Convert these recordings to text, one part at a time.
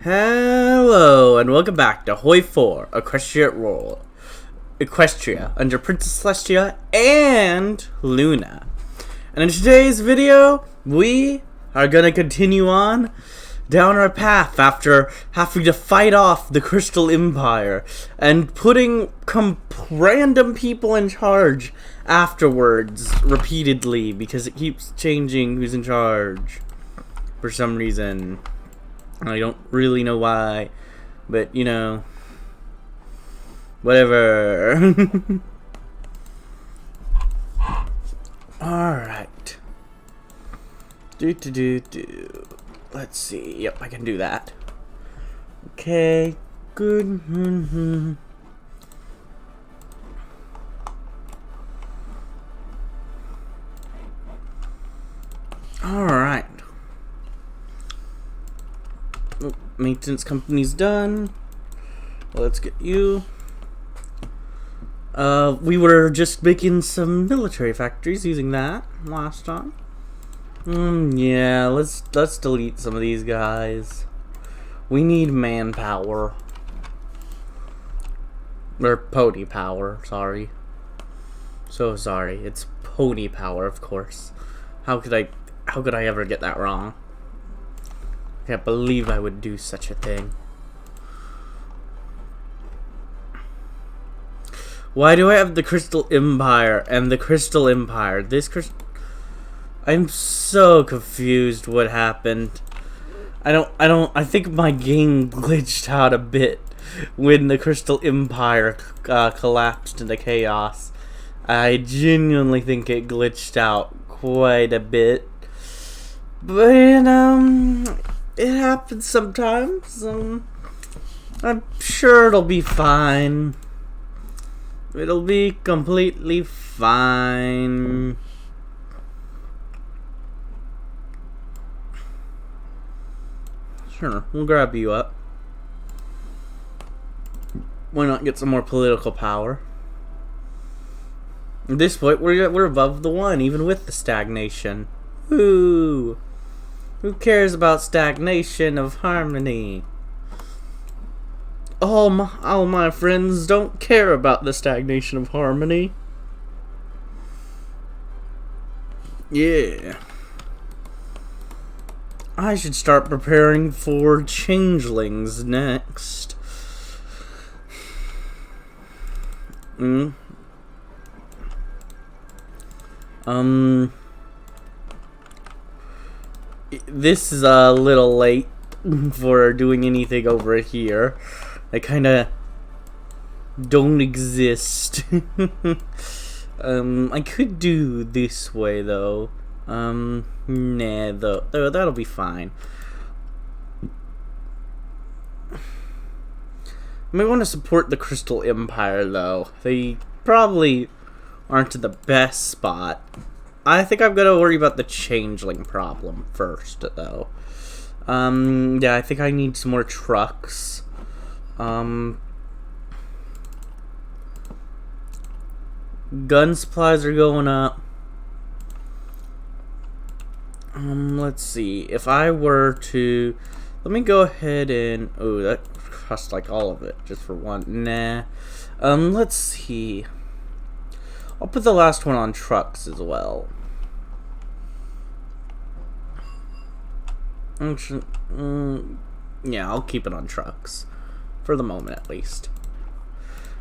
Hello, and welcome back to Hoi 4 Equestria under Princess Celestia and Luna. And in today's video, we are going to continue on down our path after having to fight off the Crystal Empire and putting random people in charge afterwards repeatedly because it keeps changing who's in charge for some reason. I don't really know why, but you know, whatever. Alright. Let's see. Yep, I can do that. Okay, good. Alright. Maintenance company's done. Let's get you. We were just making some military factories using that last time. Yeah, let's delete some of these guys. We need manpower. Or pony power, sorry. So sorry. It's pony power, of course. How could I ever get that wrong? I can't believe I would do such a thing. Why do I have the Crystal Empire and the Crystal Empire? I'm so confused what happened. I think my game glitched out a bit when the Crystal Empire collapsed into chaos. I genuinely think it glitched out quite a bit. But, it happens sometimes. I'm sure it'll be fine. It'll be completely fine. Sure, we'll grab you up. Why not get some more political power? At this point, we're above the 1, even with the stagnation. Woo! Who cares about stagnation of harmony? All my friends don't care about the stagnation of harmony. Yeah. I should start preparing for changelings next. This is a little late for doing anything over here. I kinda don't exist. I could do this way though. Nah, that'll be fine. I might want to support the Crystal Empire though. They probably aren't in the best spot. I think I'm gonna worry about the changeling problem first, though. Yeah, I think I need some more trucks. Gun supplies are going up. Let's see. If I were to... Let me go ahead and... Oh, that costs like all of it, just for one. Nah. Let's see. I'll put the last one on trucks as well. Actually, yeah, I'll keep it on trucks. For the moment, at least.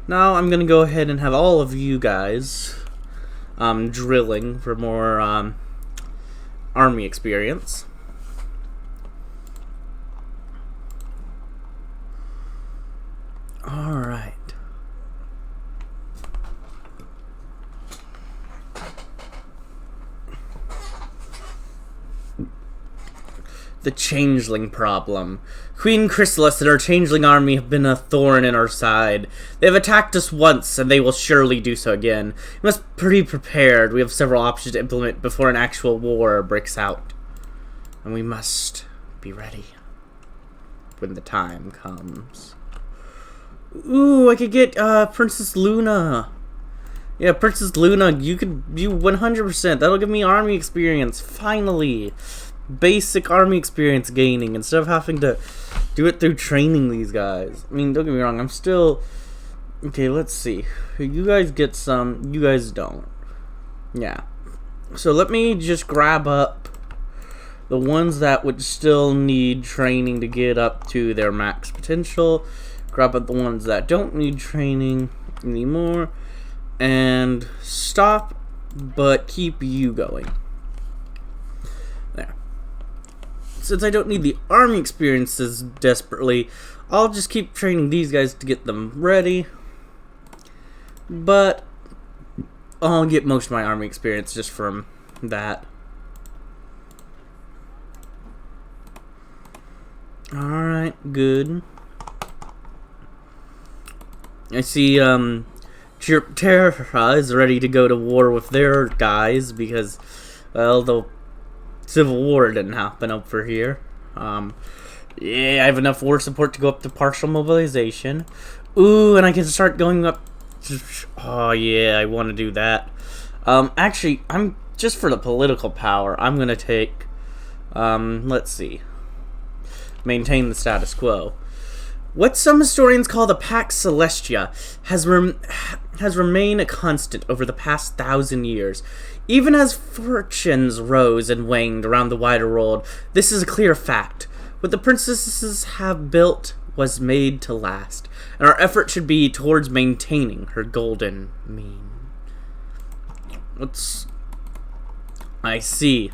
Now, I'm going to go ahead and have all of you guys drilling for more army experience. Alright. The changeling problem. Queen Chrysalis and her changeling army have been a thorn in our side. They have attacked us once, and they will surely do so again. We must be prepared. We have several options to implement before an actual war breaks out. And we must be ready when the time comes. Ooh, I could get Princess Luna. Yeah, Princess Luna, you 100%. That'll give me army experience, finally. Basic army experience gaining, instead of having to Do it through training these guys. I mean, don't get me wrong, I'm still... Okay, let's see. You guys get some, you guys don't. Yeah. So let me just grab up the ones that would still need training to get up to their max potential. Grab up the ones that don't need training anymore. And stop, but keep you going. There. Since I don't need the army experiences desperately, I'll just keep training these guys to get them ready. But I'll get most of my army experience just from that. Alright, good. I see, Terra is ready to go to war with their guys because, well, the Civil War didn't happen over here. Yeah, I have enough war support to go up to partial mobilization. Ooh, and I can start going up. Oh, yeah, I want to do that. Actually, I'm just for the political power, I'm going to take, let's see. Maintain the status quo. What some historians call the Pax Celestia has remained a constant over the past 1,000 years. Even as fortunes rose and waned around the wider world, this is a clear fact. What the princesses have built was made to last, and our effort should be towards maintaining her golden mean. I see.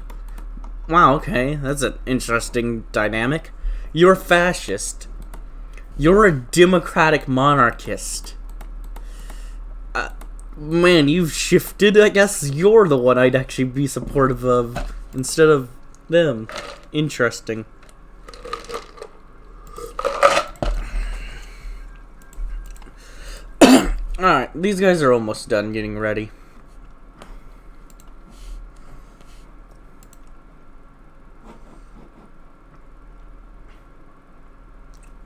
Wow, okay, that's an interesting dynamic. You're fascist. You're a democratic monarchist. Man, you've shifted. I guess you're the one I'd actually be supportive of instead of them. Interesting. Alright, these guys are almost done getting ready.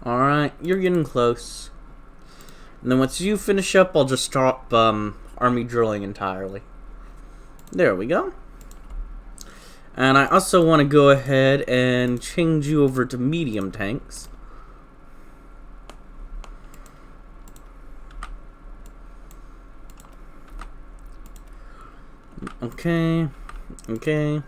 Alright, you're getting close. And then once you finish up, I'll just stop army drilling entirely. There we go. And I also want to go ahead and change you over to medium tanks. Okay. Okay.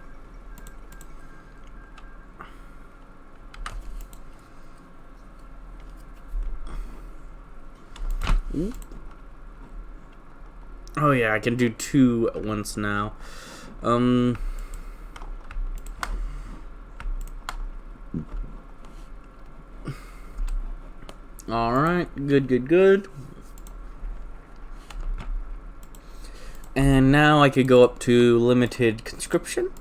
Oh yeah, I can do 2 at once now. Alright, good. And now I could go up to limited conscription,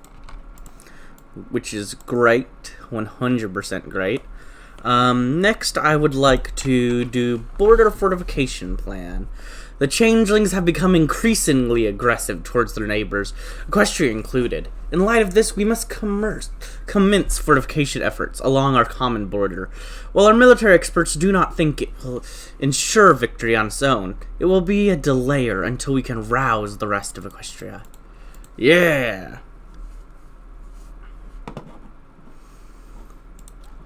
which is great, 100% great. Next, I would like to do border fortification plan. The changelings have become increasingly aggressive towards their neighbors, Equestria included. In light of this, we must commence fortification efforts along our common border. While our military experts do not think it will ensure victory on its own, it will be a delayer until we can rouse the rest of Equestria. Yeah!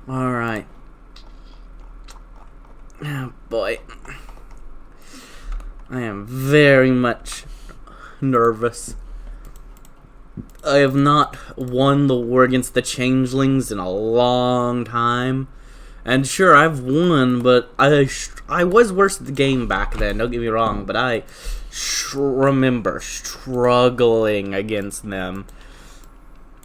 Alright. Oh boy. I am very much nervous. I have not won the war against the changelings in a long time. And sure, I've won, but I was worse at the game back then, don't get me wrong, but I remember struggling against them.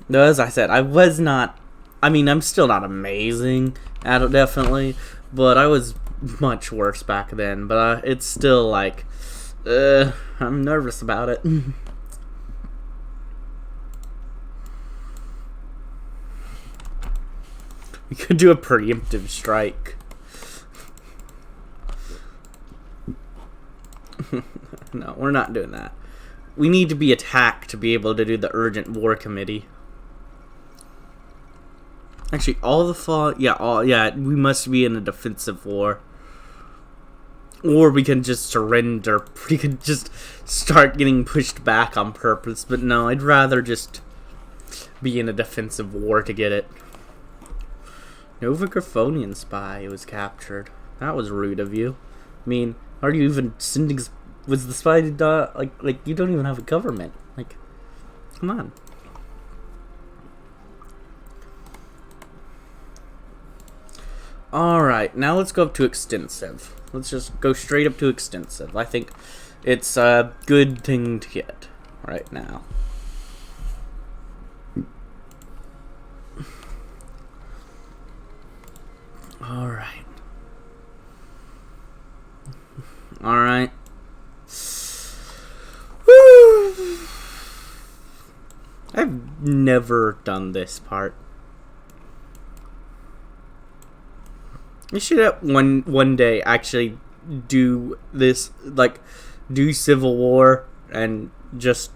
Though, as I said, I was not... I mean, I'm still not amazing at it, definitely, but I was much worse back then. But it's still like, I'm nervous about it. We could do a preemptive strike. No, we're not doing that. We need to be attacked to be able to do the urgent war committee. Actually, all the fall, yeah, we must be in a defensive war. Or we can just surrender. We could just start getting pushed back on purpose. But no, I'd rather just be in a defensive war to get it. Nova Griffonian spy was captured. That was rude of you. I mean, are you even sending... Was the spy... like, you don't even have a government. Like, come on. Alright, now let's go up to extensive. Let's just go straight up to extensive. I think it's a good thing to get right now. Alright. Alright. Woo! I've never done this part. We should one day actually do this, like, do Civil War and just...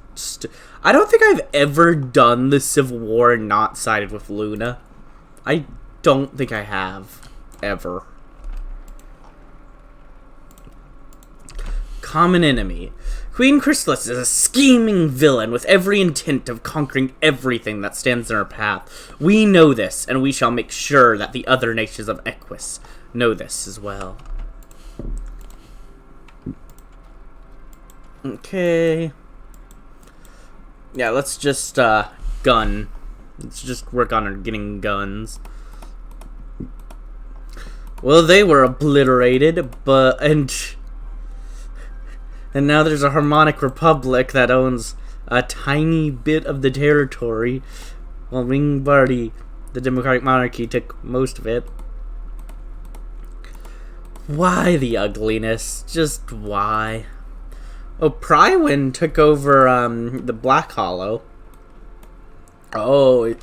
I don't think I've ever done the Civil War and not sided with Luna. I don't think I have. Ever. Common enemy. Queen Chrysalis is a scheming villain with every intent of conquering everything that stands in her path. We know this, and we shall make sure that the other nations of Equus know this as well. Okay. Yeah, let's just, gun. Let's just work on getting guns. Well, they were obliterated, and now there's a Harmonic Republic that owns a tiny bit of the territory, while Ringbardi, the Democratic Monarchy, took most of it. Why the ugliness? Just why? Oh, Prywin took over the Black Hollow. Oh,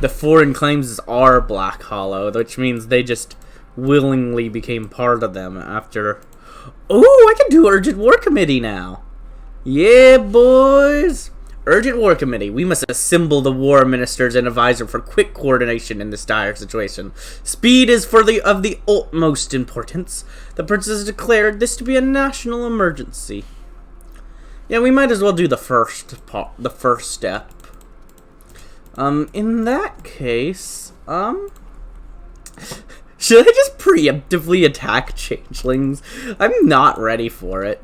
the foreign claims are Black Hollow, which means they just willingly became part of them after... Oh, I can do Urgent War Committee now. Yeah, boys. Urgent War Committee. We must assemble the war ministers and advisor for quick coordination in this dire situation. Speed is of the utmost importance. The princess declared this to be a national emergency. Yeah, we might as well do the first step. In that case, should I just preemptively attack changelings? I'm not ready for it.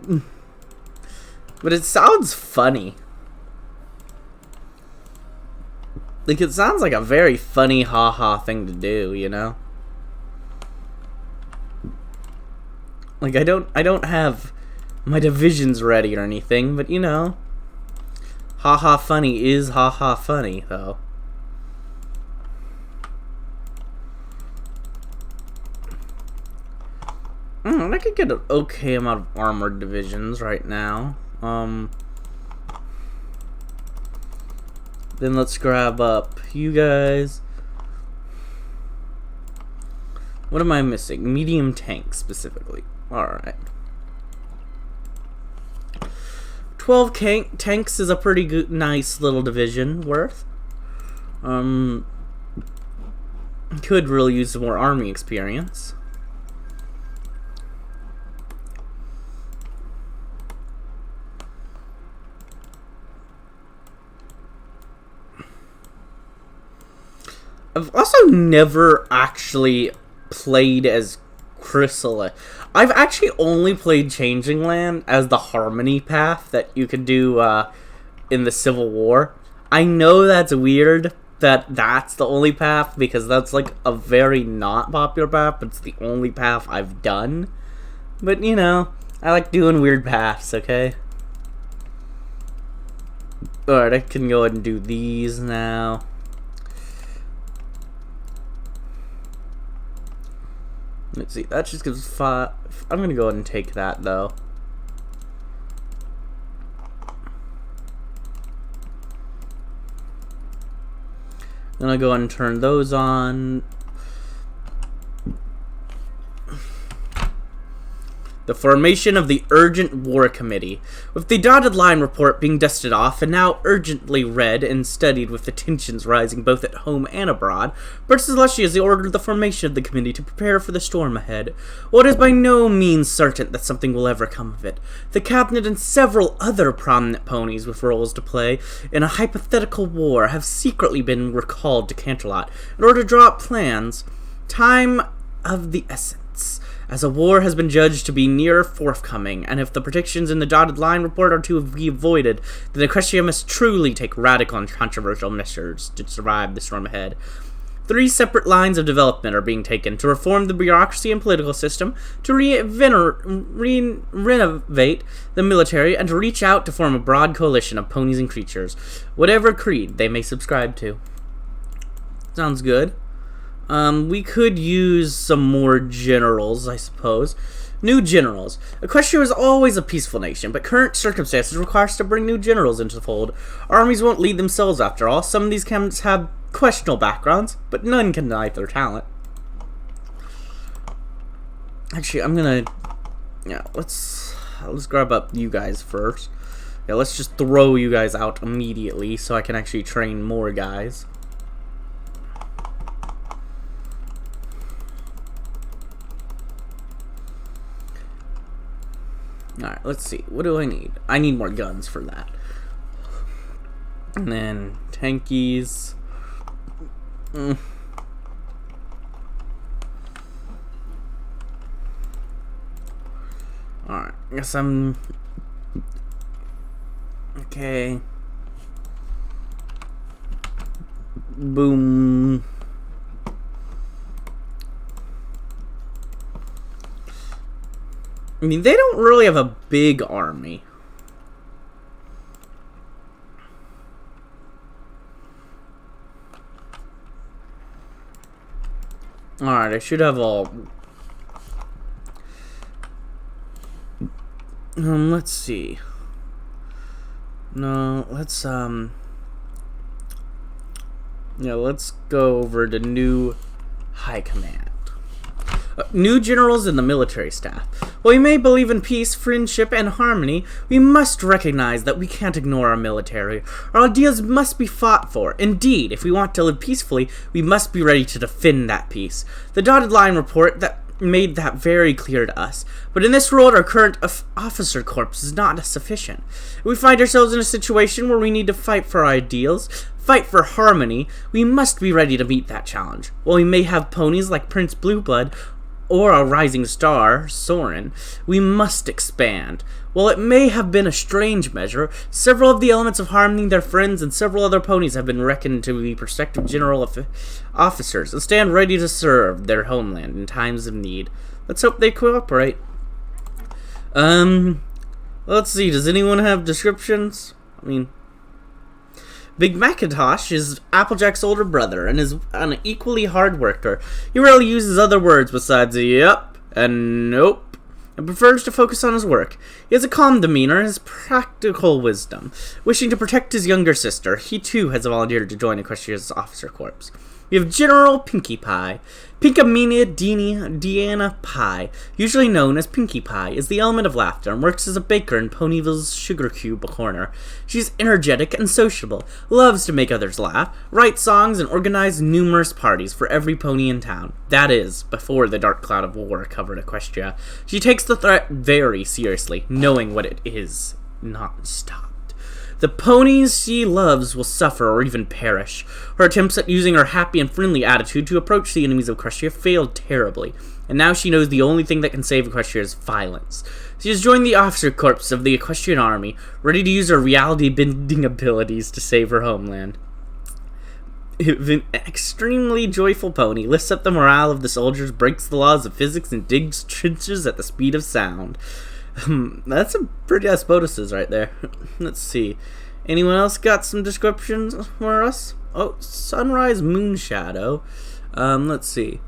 But it sounds funny. Like, it sounds like a very funny haha thing to do, you know? Like, I don't have my divisions ready or anything, but you know, haha funny is haha funny, though. I could get an okay amount of armored divisions right now. Then let's grab up you guys. What am I missing? Medium tanks, specifically. Alright. 12 tanks is a pretty good, nice little division worth. Could really use some more army experience. I've also never actually played as Chrysalis. I've actually only played Changing Land as the Harmony path that you can do in the Civil War. I know that's weird that that's the only path, because that's like a very not popular path, but it's the only path I've done. But you know, I like doing weird paths, okay? Alright, I can go ahead and do these now. Let's see, that just gives 5. I'm gonna go ahead and take that though. Then I'll go ahead and turn those on. The formation of the Urgent War Committee, with the dotted line report being dusted off and now urgently read and studied with the tensions rising both at home and abroad, Princess Leshy has ordered the formation of the committee to prepare for the storm ahead. While it is by no means certain that something will ever come of it, the cabinet and several other prominent ponies with roles to play in a hypothetical war have secretly been recalled to Canterlot in order to draw up plans Time of the essence, as a war has been judged to be near forthcoming, and if the predictions in the dotted line report are to be avoided, then Equestria must truly take radical and controversial measures to survive the storm ahead. 3 separate lines of development are being taken to reform the bureaucracy and political system, to renovate the military, and to reach out to form a broad coalition of ponies and creatures, whatever creed they may subscribe to. Sounds good. We could use some more generals, I suppose. New generals. Equestria is always a peaceful nation, but current circumstances require us to bring new generals into the fold. Armies won't lead themselves after all. Some of these candidates have questionable backgrounds, but none can deny their talent. Actually, I'm gonna... Yeah, let's grab up you guys first. Yeah, let's just throw you guys out immediately so I can actually train more guys. Alright, let's see. What do I need? I need more guns for that. And then tankies. Alright, I guess I'm... Okay. Boom. I mean, they don't really have a big army. Alright, I should have all... let's see. No, let's, yeah, let's go over to new high command. New generals in the military staff. While we may believe in peace, friendship, and harmony, we must recognize that we can't ignore our military. Our ideas must be fought for. Indeed, if we want to live peacefully, we must be ready to defend that peace. The dotted line report that made that very clear to us. But in this world, our current officer corps is not sufficient. If we find ourselves in a situation where we need to fight for our ideals, fight for harmony, we must be ready to meet that challenge. While we may have ponies like Prince Blueblood, or our rising star, Soren, we must expand. While it may have been a strange measure, several of the elements of harmony, their friends, and several other ponies have been reckoned to be prospective general officers and stand ready to serve their homeland in times of need. Let's hope they cooperate. Let's see, does anyone have descriptions? I mean... Big Macintosh is Applejack's older brother and is an equally hard worker. He rarely uses other words besides yep and nope, and prefers to focus on his work. He has a calm demeanor and has practical wisdom. Wishing to protect his younger sister, he too has volunteered to join Equestria's officer corps. We have General Pinkie Pie. Pinkamania Deanna Pie, usually known as Pinkie Pie, is the element of laughter and works as a baker in Ponyville's Sugar Cube corner. She's energetic and sociable, loves to make others laugh, write songs, and organize numerous parties for every pony in town. That is, before the dark cloud of war covered Equestria. She takes the threat very seriously, knowing what it is not stopped. The ponies she loves will suffer or even perish. Her attempts at using her happy and friendly attitude to approach the enemies of Equestria failed terribly, and now she knows the only thing that can save Equestria is violence. She has joined the officer corps of the Equestrian army, ready to use her reality-bending abilities to save her homeland. An extremely joyful pony lifts up the morale of the soldiers, breaks the laws of physics, and digs trenches at the speed of sound. That's some pretty aspodices right there. Let's see. Anyone else got some descriptions for us? Oh, Sunrise Moonshadow. Let's see.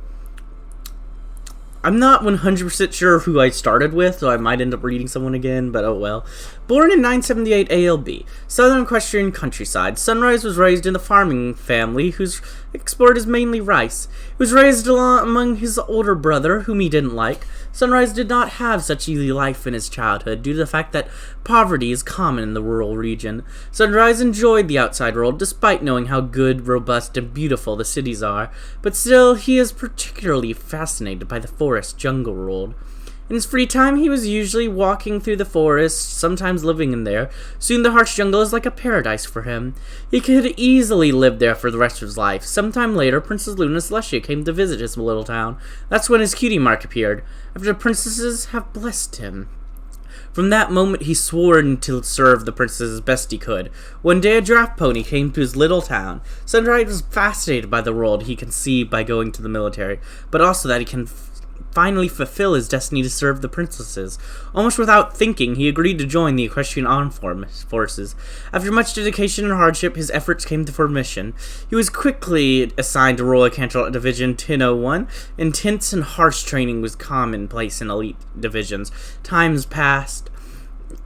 I'm not 100% sure who I started with, so I might end up reading someone again, but oh well. Born in 978 ALB, southern equestrian countryside, Sunrise was raised in the farming family whose export is mainly rice. He was raised among his older brother, whom he didn't like. Sunrise did not have such easy life in his childhood due to the fact that poverty is common in the rural region. Sunrise enjoyed the outside world despite knowing how good, robust, and beautiful the cities are, but still he is particularly fascinated by the forest jungle world. In his free time, he was usually walking through the forest, sometimes living in there. Soon the harsh jungle is like a paradise for him. He could easily live there for the rest of his life. Sometime later, Princess Luna Celestia came to visit his little town. That's when his cutie mark appeared, after the princesses have blessed him. From that moment, he swore to serve the princess as best he could. One day, a draft pony came to his little town. Sunrise was fascinated by the world he can see by going to the military, but also that he can finally fulfill his destiny to serve the princesses. Almost without thinking, he agreed to join the Equestrian Armed Forces. After much dedication and hardship, his efforts came to fruition. He was quickly assigned to Royal Canterlot Division 1001. Intense and harsh training was commonplace in elite divisions. Times passed.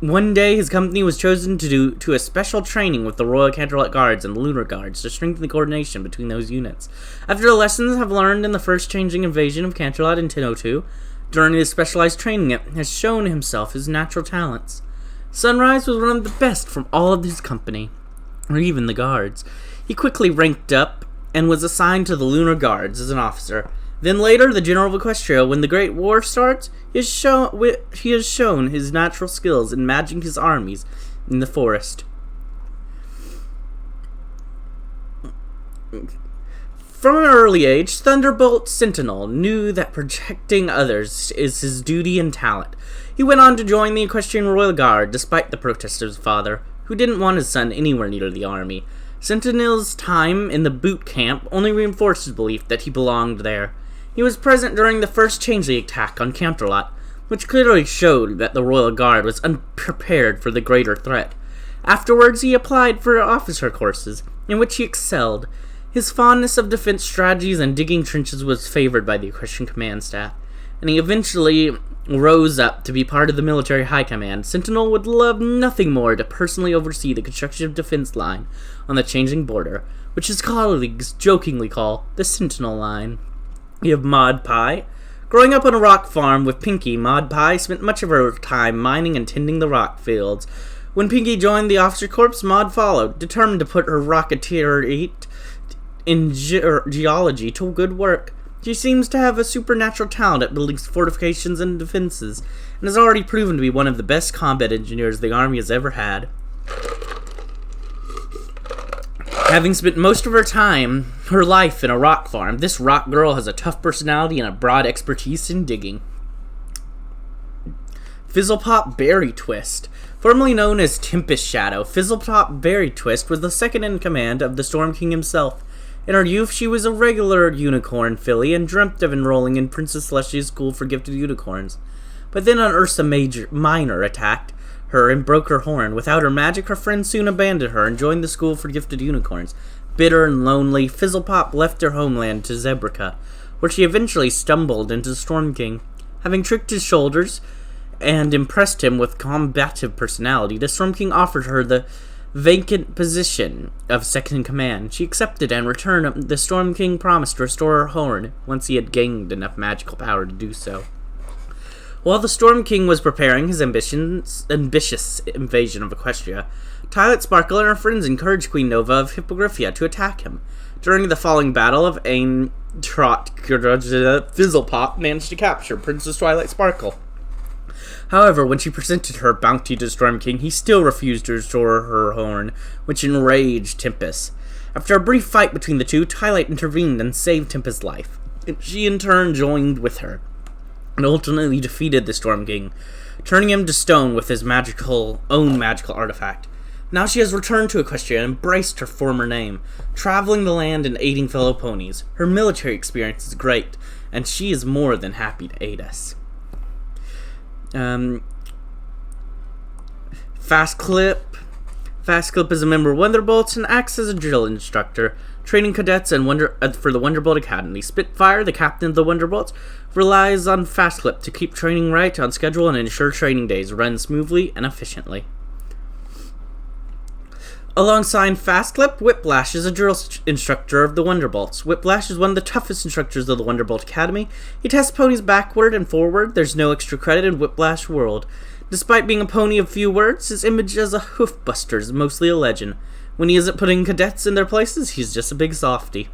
One day, his company was chosen to do a special training with the Royal Canterlot Guards and Lunar Guards to strengthen the coordination between those units. After the lessons have learned in the first changing invasion of Canterlot in 1002, during his specialized training, it has shown himself his natural talents. Sunrise was one of the best from all of his company, or even the Guards. He quickly ranked up and was assigned to the Lunar Guards as an officer. Then later, the General of Equestria, when the Great War starts, he has shown his natural skills in managing his armies in the forest. From an early age, Thunderbolt Sentinel knew that protecting others is his duty and talent. He went on to join the Equestrian Royal Guard, despite the protests of his father, who didn't want his son anywhere near the army. Sentinel's time in the boot camp only reinforced his belief that he belonged there. He was present during the first Changeling attack on Canterlot, which clearly showed that the Royal Guard was unprepared for the greater threat. Afterwards, he applied for officer courses, in which he excelled. His fondness of defense strategies and digging trenches was favored by the Equestrian command staff, and he eventually rose up to be part of the military high command. Sentinel would love nothing more to personally oversee the construction of defense line on the changing border, which his colleagues jokingly call the Sentinel Line. We have Maud Pie. Growing up on a rock farm with Pinky, Maud Pie spent much of her time mining and tending the rock fields. When Pinky joined the officer corps, Maud followed, determined to put her rocketeer in geology to good work. She seems to have a supernatural talent at building fortifications and defenses, and has already proven to be one of the best combat engineers the army has ever had. Having spent most of her life in a rock farm, this rock girl has a tough personality and a broad expertise in digging. Fizzlepop Berry Twist. Formerly known as Tempest Shadow, Fizzlepop Berry Twist was the second in command of the Storm King himself. In her youth, she was a regular unicorn filly and dreamt of enrolling in Princess Celestia's School for Gifted Unicorns. But then an Ursa Minor attacked her and broke her horn. Without her magic, her friends soon abandoned her and joined the School for Gifted Unicorns. Bitter and lonely, Fizzlepop left her homeland to Zebrica, where she eventually stumbled into the Storm King. Having tricked his shoulders and impressed him with combative personality, the Storm King offered her the vacant position of second in command. She accepted, and in return, the Storm King promised to restore her horn once he had gained enough magical power to do so. While the Storm King was preparing his ambitious invasion of Equestria, Twilight Sparkle and her friends encouraged Queen Nova of Hippogriphia to attack him. During the following battle of Ain Trot, Fizzlepop managed to capture Princess Twilight Sparkle. However, when she presented her bounty to the Storm King, he still refused to restore her horn, which enraged Tempest. After a brief fight between the two, Twilight intervened and saved Tempest's life. She in turn joined with her, and ultimately defeated the Storm King, turning him to stone with his own magical artifact. Now she has returned to Equestria and embraced her former name, traveling the land and aiding fellow ponies. Her military experience is great, and she is more than happy to aid us. Fast Clip. Fast Clip is a member of Wonderbolts and acts as a drill instructor, training cadets for the Wonderbolt Academy. Spitfire, the captain of the Wonderbolts, relies on Fast Clip to keep training right on schedule and ensure training days run smoothly and efficiently. Alongside Fast Clip, Whiplash is a drill instructor of the Wonderbolts. Whiplash is one of the toughest instructors of the Wonderbolt Academy. He tests ponies backward and forward. There's no extra credit in Whiplash world. Despite being a pony of few words, his image as a hoofbuster is mostly a legend. When he isn't putting cadets in their places, he's just a big softy.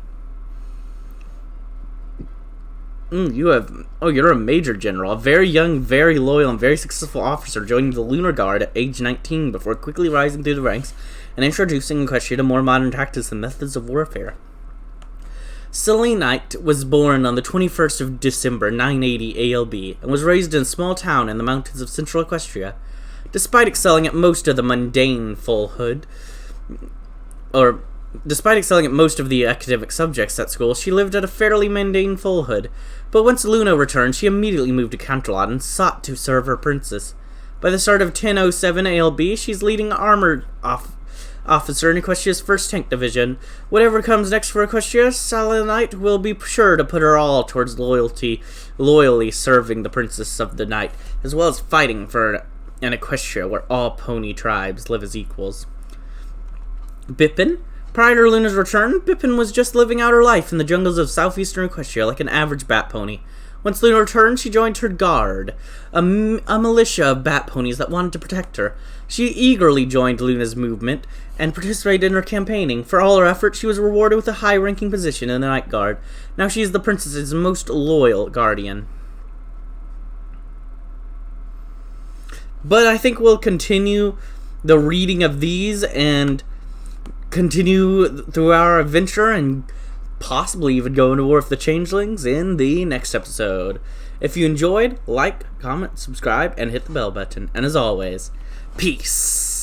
You're a major general, a very young, very loyal, and very successful officer joining the Lunar Guard at age 19 before quickly rising through the ranks and introducing Equestria to more modern tactics and methods of warfare. Sully Knight was born on the 21st of December 980 ALB and was raised in a small town in the mountains of central Equestria. Despite excelling at most of the academic subjects at school, she lived at a fairly mundane foalhood. But once Luna returned, she immediately moved to Canterlot and sought to serve her princess. By the start of 1007 ALB, she's leading armored officer in Equestria's 1st Tank Division. Whatever comes next for Equestria, Salinite will be sure to put her all towards loyally serving the Princess of the Night, as well as fighting for an Equestria where all pony tribes live as equals. Bippin? Prior to Luna's return, Bippin was just living out her life in the jungles of southeastern Equestria like an average bat pony. Once Luna returned, she joined her guard, a militia of bat ponies that wanted to protect her. She eagerly joined Luna's movement and participated in her campaigning. For all her efforts, she was rewarded with a high-ranking position in the Night Guard. Now she is the princess's most loyal guardian. But I think we'll continue the reading of these and continue through our adventure and possibly even go into War of the Changelings in the next episode. If you enjoyed, like, comment, subscribe, and hit the bell button. And as always, peace.